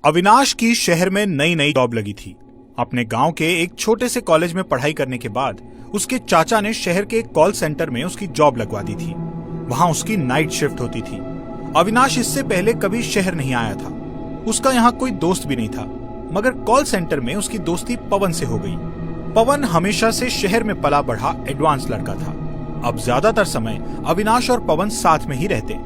अविनाश की शहर में नई नई जॉब लगी थी। अपने गांव के एक छोटे से कॉलेज में पढ़ाई करने के बाद उसके चाचा ने शहर के एक कॉल सेंटर में उसकी जॉब लगवा दी थी। वहां उसकी नाइट शिफ्ट होती थी। अविनाश इससे पहले कभी शहर नहीं आया था। उसका यहाँ कोई दोस्त भी नहीं था, मगर कॉल सेंटर में उसकी दोस्ती पवन से हो गई। पवन हमेशा से शहर में पला बढ़ा एडवांस लड़का था। अब ज्यादातर समय अविनाश और पवन साथ में ही रहते।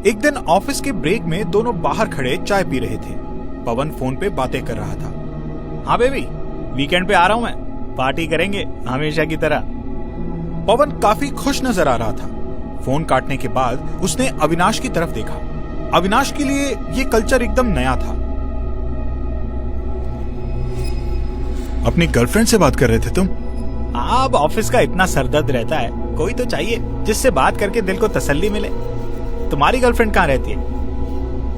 एक दिन ऑफिस के ब्रेक में दोनों बाहर खड़े चाय पी रहे थे। पवन फोन पे बातें कर रहा था। हाँ बेबी, वीकेंड पे आ रहा हूँ मैं, पार्टी करेंगे हमेशा की तरह। पवन काफी खुश नजर आ रहा था। फोन काटने के बाद उसने अविनाश की तरफ देखा। अविनाश के लिए ये कल्चर एकदम नया था। अपनी गर्लफ्रेंड से बात कर रहे थे तुम? अब ऑफिस का इतना सरदर्द रहता है, कोई तो चाहिए जिससे बात करके दिल को तसल्ली मिले। तुम्हारी गर्लफ्रेंड कहाँ रहती है?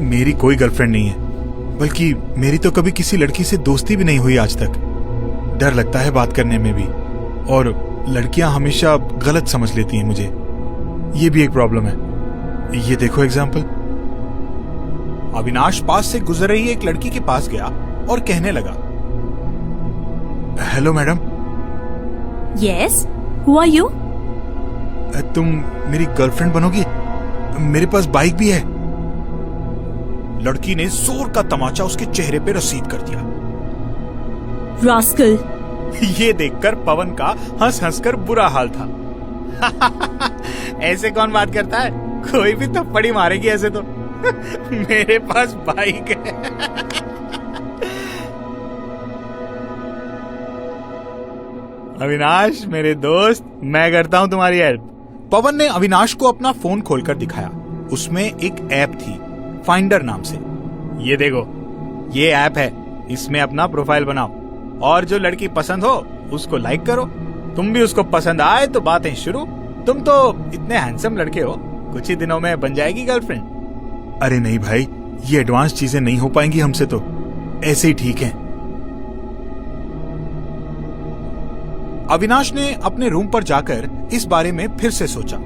मेरी कोई गर्लफ्रेंड नहीं है, बल्कि मेरी तो कभी किसी लड़की से दोस्ती भी नहीं हुई आज तक। डर लगता है बात करने में भी, और लड़कियां हमेशा गलत समझ लेती हैं मुझे। ये भी एक प्रॉब्लम है। ये देखो एग्जाम्पल। अविनाश पास से गुजर रही एक लड़की के पास गया और कहने लगा, hello madam. Yes, who are you? तुम मेरी गर्लफ्रेंड बनोगी? मेरे पास बाइक भी है। लड़की ने जोर का तमाचा उसके चेहरे पे रसीद कर दिया। रास्कल। ये देखकर पवन का हंस हंस कर बुरा हाल था। ऐसे कौन बात करता है? कोई भी थप्पड़ी मारेगी ऐसे तो। मेरे पास बाइक है। अविनाश मेरे दोस्त, मैं करता हूं तुम्हारी हेल्प। पवन ने अविनाश को अपना फोन खोलकर दिखाया। उसमें एक ऐप थी, फाइंडर नाम से। ये देखो, ये ऐप है, इसमें अपना प्रोफाइल बनाओ और जो लड़की पसंद हो उसको लाइक करो। तुम भी उसको पसंद आए तो बातें शुरू। तुम तो इतने हैंडसम लड़के हो, कुछ ही दिनों में बन जाएगी गर्लफ्रेंड। अरे नहीं भाई, ये एडवांस चीजें नहीं हो पाएंगी हमसे, तो ऐसे ही ठीक है। अविनाश ने अपने रूम पर जाकर इस बारे में फिर से सोचा,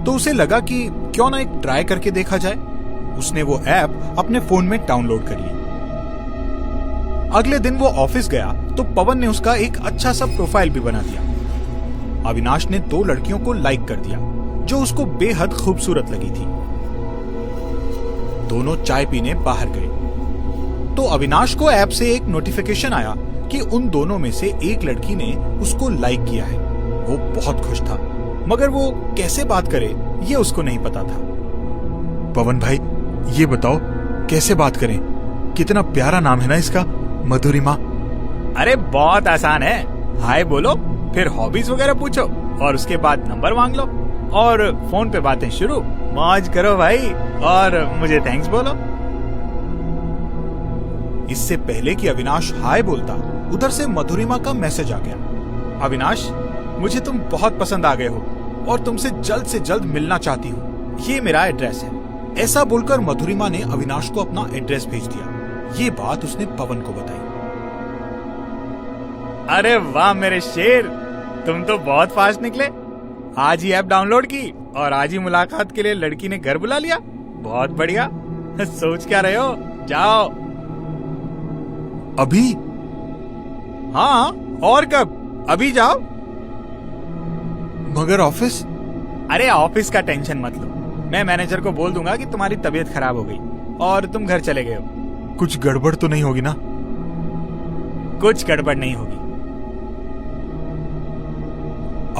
तो उसे लगा कि क्यों ना एक ट्राई करके देखा जाए। उसने वो ऐप अपने फोन में डाउनलोड कर ली। अगले दिन वो ऑफिस गया तो पवन ने उसका एक अच्छा सा प्रोफाइल भी बना दिया। अविनाश ने 2 लड़कियों को लाइक कर दिया जो उसको बेहद खूबसूरत लगी थी। दोनों चाय पीने बाहर गए तो अविनाश को ऐप से एक नोटिफिकेशन आया कि उन दोनों में से एक लड़की ने उसको लाइक किया है। वो बहुत खुश था, मगर वो कैसे बात करे ये उसको नहीं पता था। पवन भाई, ये बताओ कैसे बात करें? कितना प्यारा नाम है ना इसका, मधुरिमा। अरे बहुत आसान है। हाय बोलो, फिर हॉबीज वगैरह पूछो और उसके बाद नंबर मांग लो और फोन पे बातें शुरू। मौज करो भाई और मुझे थैंक्स बोलो। इससे पहले कि अविनाश हाय बोलता, उधर से मधुरिमा का मैसेज आ गया। अविनाश, मुझे तुम बहुत पसंद आ गए हो और तुमसे जल्द से जल्द मिलना चाहती हूँ। ये मेरा एड्रेस है। ऐसा बोलकर मधुरिमा ने अविनाश को अपना एड्रेस भेज दिया। ये बात उसने पवन को बताई। अरे वाह मेरे शेर, तुम तो बहुत फास्ट निकले। आज ही ऐप डाउनलोड की और आज ही मुलाकात के लिए लड़की ने घर बुला लिया। बहुत बढ़िया। सोच क्या रहे हो? जाओ। अभी? हाँ, और कब? अभी जाओ। मगर ऑफिस? अरे ऑफिस का टेंशन मत लो, मैं मैनेजर को बोल दूंगा कि तुम्हारी तबीयत खराब हो गई और तुम घर चले गए हो। कुछ गड़बड़ तो नहीं होगी ना? कुछ गड़बड़ नहीं होगी।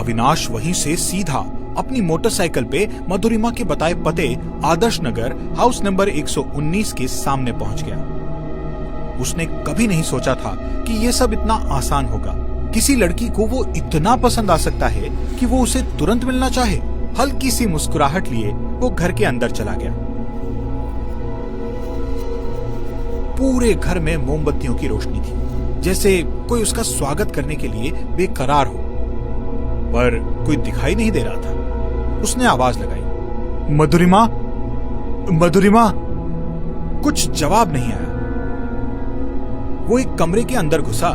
अविनाश वहीं से सीधा अपनी मोटरसाइकिल पे मधुरिमा के बताए पते आदर्श नगर हाउस नंबर 119 के सामने पहुंच गया। उसने कभी नहीं सोचा था कि यह सब इतना आसान होगा। किसी लड़की को वो इतना पसंद आ सकता है कि वो उसे तुरंत मिलना चाहे। हल्की सी मुस्कुराहट लिए वो घर के अंदर चला गया। पूरे घर में मोमबत्तियों की रोशनी थी, जैसे कोई उसका स्वागत करने के लिए बेकरार हो, पर कोई दिखाई नहीं दे रहा था। उसने आवाज लगाई, मधुरिमा, मधुरिमा। कुछ जवाब नहीं आया। वो एक कमरे के अंदर घुसा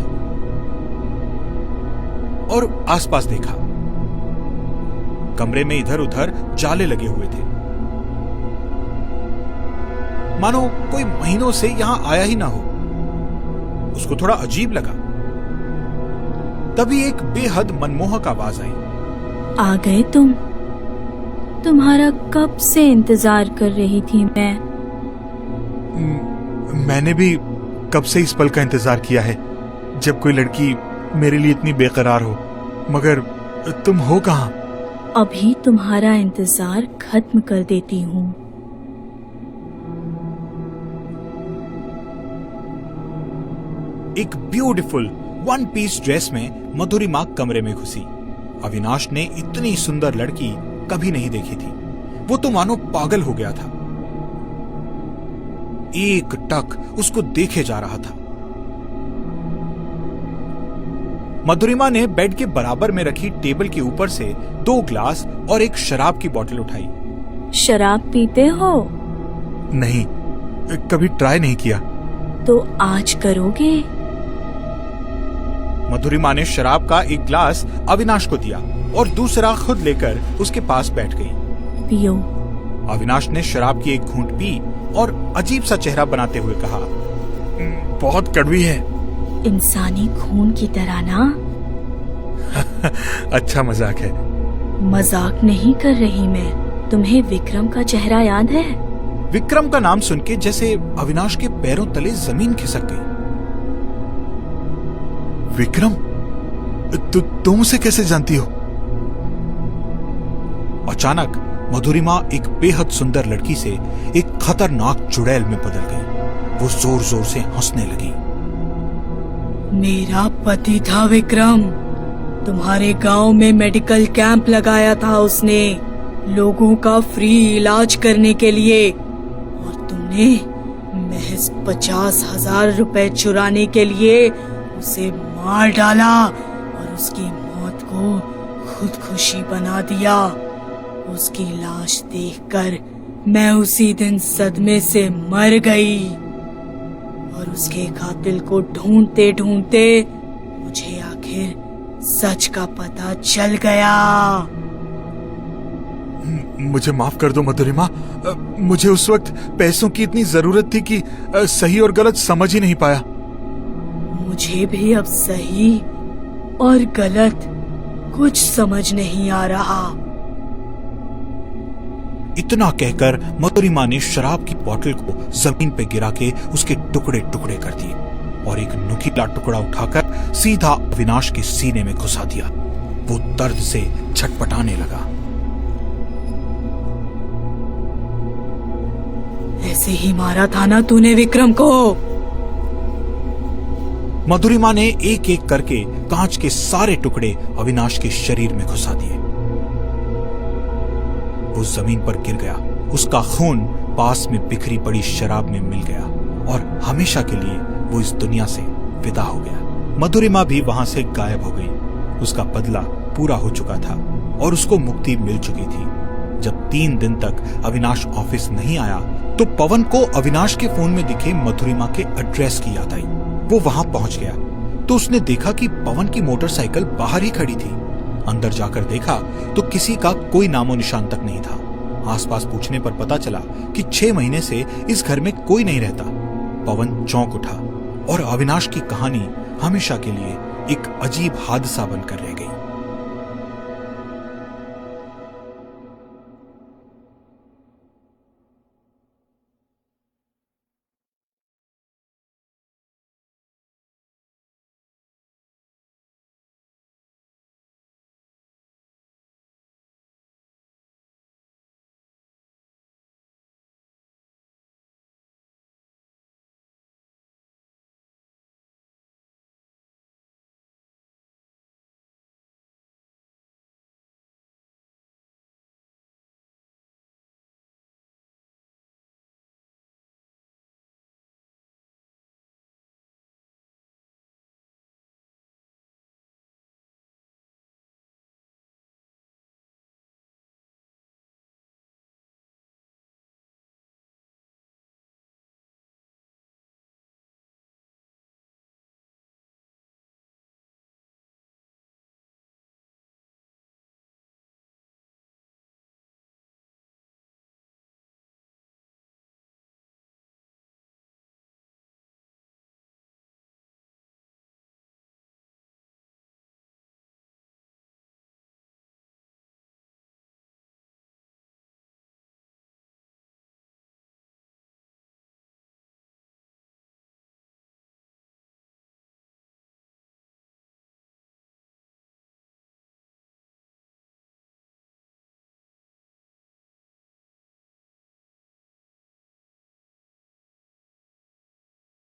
और आसपास देखा। कमरे में इधर उधर जाले लगे हुए थे। मानो कोई महीनों से यहां आया ही ना हो। उसको थोड़ा अजीब लगा। तभी एक बेहद मनमोहक आवाज आई। आ गए तुम? तुम्हारा कब से इंतजार कर रही थी मैं। मैंने भी कब से इस पल का इंतजार किया है जब कोई लड़की मेरे लिए इतनी बेकरार हो। मगर तुम हो कहाँ? अभी तुम्हारा इंतजार खत्म कर देती हूँ। एक ब्यूटीफुल वन पीस ड्रेस में मधुरिमा कमरे में घुसी। अविनाश ने इतनी सुंदर लड़की कभी नहीं देखी थी। वो तो मानो पागल हो गया था। एक टक उसको देखे जा रहा था। मधुरिमा ने बेड के बराबर में रखी टेबल के ऊपर से 2 ग्लास और एक शराब की बोतल उठाई। शराब पीते हो? नहीं, कभी ट्राई नहीं किया। तो आज करोगे? मधुरिमा ने शराब का एक ग्लास अविनाश को दिया और दूसरा खुद लेकर उसके पास बैठ गई। पियो। अविनाश ने शराब की एक घूंट पी और अजीब सा चेहरा बनाते हुए कहा, बहुत कड़वी है। इंसानी खून की तरह ना। अच्छा मजाक है। मजाक नहीं कर रही मैं। तुम्हें विक्रम का चेहरा याद है? विक्रम का नाम सुन के जैसे अविनाश के पैरों तले जमीन खिसक गई। विक्रम? तुम उसे कैसे जानती हो? अचानक मधुरिमा एक बेहद सुंदर लड़की से एक खतरनाक चुड़ैल में बदल गई। वो जोर जोर से हंसने लगी। मेरा पति था विक्रम। तुम्हारे गांव में मेडिकल कैंप लगाया था उसने, लोगों का फ्री इलाज करने के लिए। और तुमने महज 50,000 रुपए चुराने के लिए उसे मार डाला और उसकी मौत को खुदकुशी बना दिया। उसकी लाश देखकर मैं उसी दिन सदमे से मर गई और उसके कातिल को ढूंढते ढूंढते मुझे आखिर सच का पता चल गया। मुझे माफ कर दो मधुरिमा। मुझे उस वक्त पैसों की इतनी जरूरत थी कि सही और गलत समझ ही नहीं पाया। मुझे भी अब सही और गलत कुछ समझ नहीं आ रहा। इतना कहकर मधुरिमा ने शराब की बोतल को जमीन पे गिरा के उसके टुकड़े टुकड़े कर दिए और एक नुकीला टुकड़ा उठाकर सीधा अविनाश के सीने में घुसा दिया। वो दर्द से छटपटाने लगा। ऐसे ही मारा था ना तूने विक्रम को? मधुरिमा ने एक एक करके कांच के सारे टुकड़े अविनाश के शरीर में घुसा दिए। वो जमीन पर गिर गया। उसका खून पास में बिखरी पड़ी शराब में मिल गया और हमेशा के लिए वो इस दुनिया से विदा हो गया। मधुरिमा भी वहां से गायब हो गई। उसका बदला पूरा हो चुका था और उसको मुक्ति मिल चुकी थी। जब 3 दिन तक अविनाश ऑफिस नहीं आया तो पवन को अविनाश के फोन में दिखे मधुरिमा के एड्रेस की याद आई। वो वहां पहुंच गया तो उसने देखा कि पवन की मोटरसाइकिल बाहर ही खड़ी थी। अंदर जाकर देखा तो किसी का कोई नामो निशान तक नहीं था। आसपास पूछने पर पता चला कि 6 महीने से इस घर में कोई नहीं रहता। पवन चौंक उठा और अविनाश की कहानी हमेशा के लिए एक अजीब हादसा बनकर रह गई।